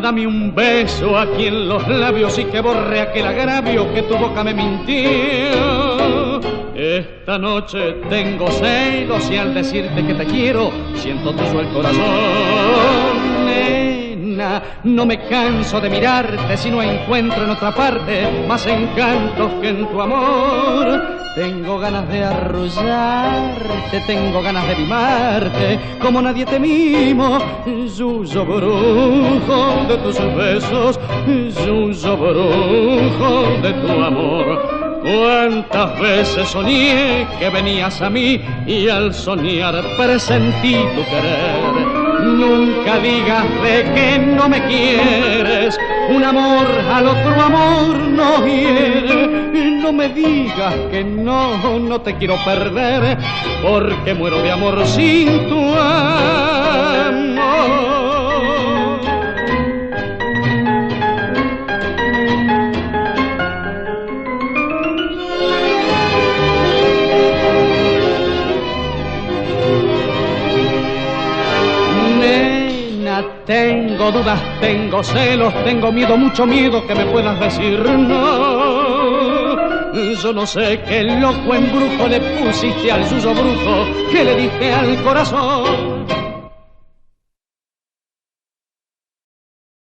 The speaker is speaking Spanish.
dame un beso aquí en los labios y que borre aquel agravio que tu boca me mintió. Esta noche tengo celos y al decirte que te quiero siento tuyo el corazón. Nena, no me canso de mirarte si no encuentro en otra parte más encantos que en tu amor. Tengo ganas de arrullarte, tengo ganas de mimarte, como nadie te mimo. Yuyo brujo de tus besos, yuyo brujo de tu amor. Cuántas veces soñé que venías a mí y al soñar presentí tu querer. Nunca digas de que no me quieres, un amor al otro amor no hiere. No me digas que no te quiero perder, porque muero de amor sin tu amor. Tengo dudas, tengo celos, tengo miedo, mucho miedo que me puedas decir no. Yo no sé qué loco embrujo le pusiste al yuyo brujo que le diste al corazón.